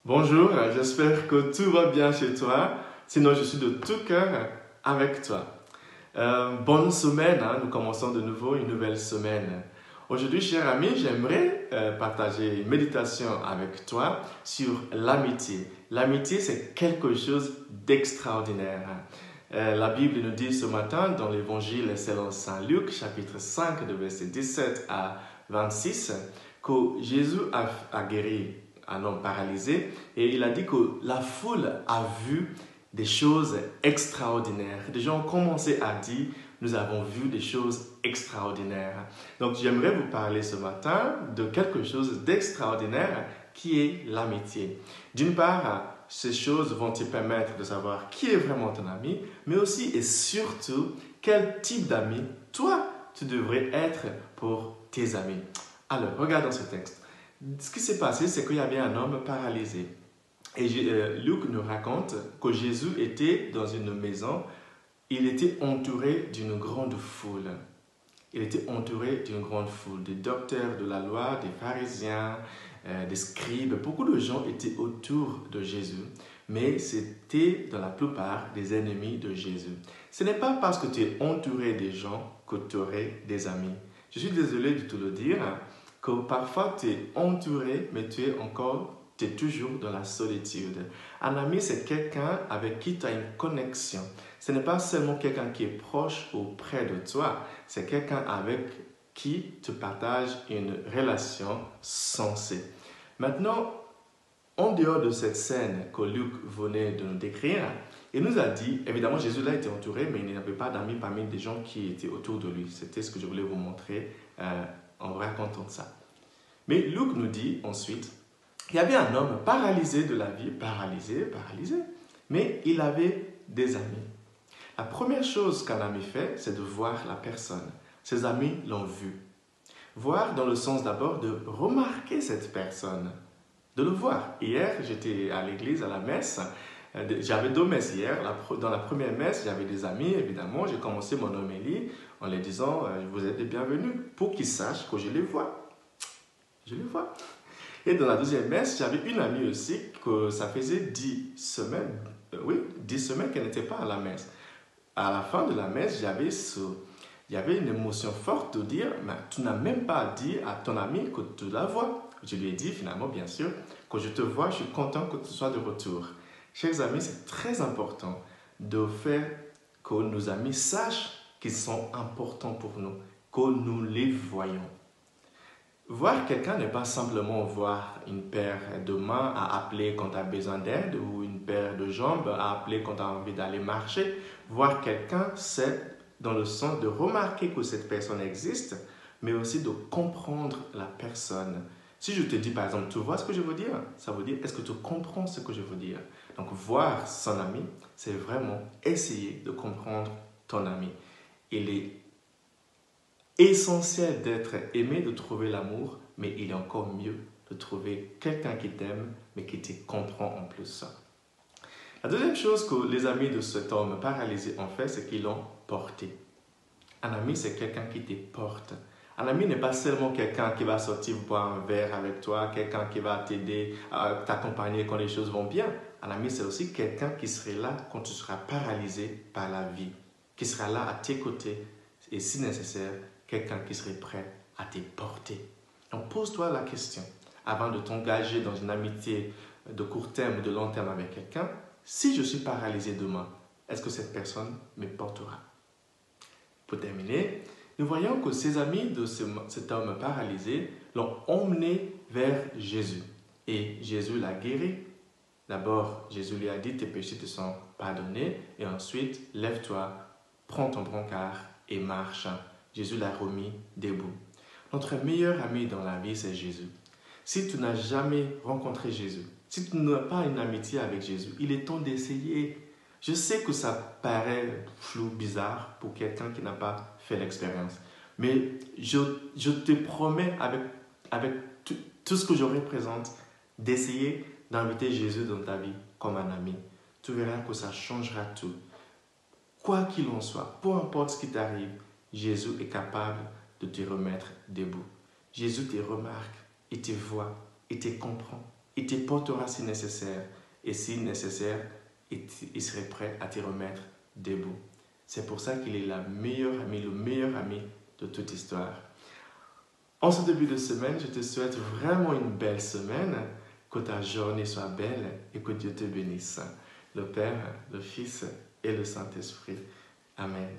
Bonjour, j'espère que tout va bien chez toi. Sinon, je suis de tout cœur avec toi. Bonne semaine, nous commençons de nouveau une nouvelle semaine. Aujourd'hui, cher ami, j'aimerais partager une méditation avec toi sur l'amitié. L'amitié, c'est quelque chose d'extraordinaire. La Bible nous dit ce matin dans l'évangile selon Saint Luc, chapitre 5, de verset 17 à 26, que Jésus a guéri un homme paralysé et il a dit que la foule a vu des choses extraordinaires. Des gens ont commencé à dire, nous avons vu des choses extraordinaires. Donc j'aimerais vous parler ce matin de quelque chose d'extraordinaire qui est l'amitié. D'une part, ces choses vont te permettre de savoir qui est vraiment ton ami, mais aussi et surtout quel type d'ami toi tu devrais être pour tes amis. Alors, regardons ce texte. Ce qui s'est passé, c'est qu'il y avait un homme paralysé. Et Luc nous raconte que Jésus était dans une maison. Il était entouré d'une grande foule. Il était entouré d'une grande foule, des docteurs de la loi, des pharisiens, des scribes. Beaucoup de gens étaient autour de Jésus, mais c'était dans la plupart des ennemis de Jésus. Ce n'est pas parce que tu es entouré des gens que tu aurais des amis. Je suis désolé de te le dire, que parfois tu es entouré, mais tu es toujours dans la solitude. Un ami, c'est quelqu'un avec qui tu as une connexion. Ce n'est pas seulement quelqu'un qui est proche ou près de toi, c'est quelqu'un avec qui tu partages une relation sensée. Maintenant, en dehors de cette scène que Luc venait de nous décrire, il nous a dit, évidemment Jésus là était entouré, mais il n'avait pas d'amis parmi des gens qui étaient autour de lui. C'était ce que je voulais vous montrer en vous racontant ça. Mais Luc nous dit ensuite, il y avait un homme paralysé de la vie, paralysé, mais il avait des amis. La première chose qu'un ami fait, c'est de voir la personne. Ses amis l'ont vu. Voir dans le sens d'abord de remarquer cette personne, de le voir. Hier, j'étais à l'église, à la messe. J'avais 2 messes hier. Dans la première messe, j'avais des amis, évidemment. J'ai commencé mon homélie en leur disant « Vous êtes les bienvenus » pour qu'ils sachent que je les vois. Je les vois. Et dans la deuxième messe, j'avais une amie aussi que ça faisait 10 semaines, 10 semaines qu'elle n'était pas à la messe. À la fin de la messe, il y avait une émotion forte de dire « Mais tu n'as même pas dit à ton ami que tu la vois. » Je lui ai dit finalement, bien sûr, que je te vois, je suis content que tu sois de retour. Chers amis, c'est très important de faire que nos amis sachent qu'ils sont importants pour nous, que nous les voyons. Voir quelqu'un n'est pas simplement voir une paire de mains à appeler quand tu as besoin d'aide ou une paire de jambes à appeler quand tu as envie d'aller marcher. Voir quelqu'un, c'est dans le sens de remarquer que cette personne existe, mais aussi de comprendre la personne. Si je te dis par exemple, tu vois ce que je veux dire? Ça veut dire, est-ce que tu comprends ce que je veux dire? Donc voir son ami, c'est vraiment essayer de comprendre ton ami. Il est essentiel d'être aimé, de trouver l'amour, mais il est encore mieux de trouver quelqu'un qui t'aime, mais qui te comprend en plus. La deuxième chose que les amis de cet homme paralysé ont fait, c'est qu'ils l'ont porté. Un ami, c'est quelqu'un qui te porte. Un ami n'est pas seulement quelqu'un qui va sortir boire un verre avec toi, quelqu'un qui va t'aider, t'accompagner quand les choses vont bien. Un ami, c'est aussi quelqu'un qui serait là quand tu seras paralysé par la vie, qui sera là à tes côtés et si nécessaire, quelqu'un qui serait prêt à te porter. Donc pose-toi la question, avant de t'engager dans une amitié de court terme ou de long terme avec quelqu'un, si je suis paralysé demain, est-ce que cette personne me portera? Pour terminer, nous voyons que ces amis de cet homme paralysé l'ont emmené vers Jésus. Et Jésus l'a guéri. D'abord, Jésus lui a dit, tes péchés te sont pardonnés. Et ensuite, lève-toi, prends ton brancard et marche. Jésus l'a remis debout. Notre meilleur ami dans la vie, c'est Jésus. Si tu n'as jamais rencontré Jésus, si tu n'as pas une amitié avec Jésus, il est temps d'essayer. Je sais que ça paraît flou, bizarre pour quelqu'un qui n'a pas fait l'expérience. Mais je te promets avec tout ce que je représente d'essayer d'inviter Jésus dans ta vie comme un ami. Tu verras que ça changera tout. Quoi qu'il en soit, peu importe ce qui t'arrive, Jésus est capable de te remettre debout. Jésus te remarque, il te voit, il te comprend. il te portera si nécessaire. Et si nécessaire, il serait prêt à te remettre debout. C'est pour ça qu'il est le meilleur ami de toute histoire. En ce début de semaine, je te souhaite vraiment une belle semaine, que ta journée soit belle et que Dieu te bénisse. Le Père, le Fils et le Saint-Esprit. Amen.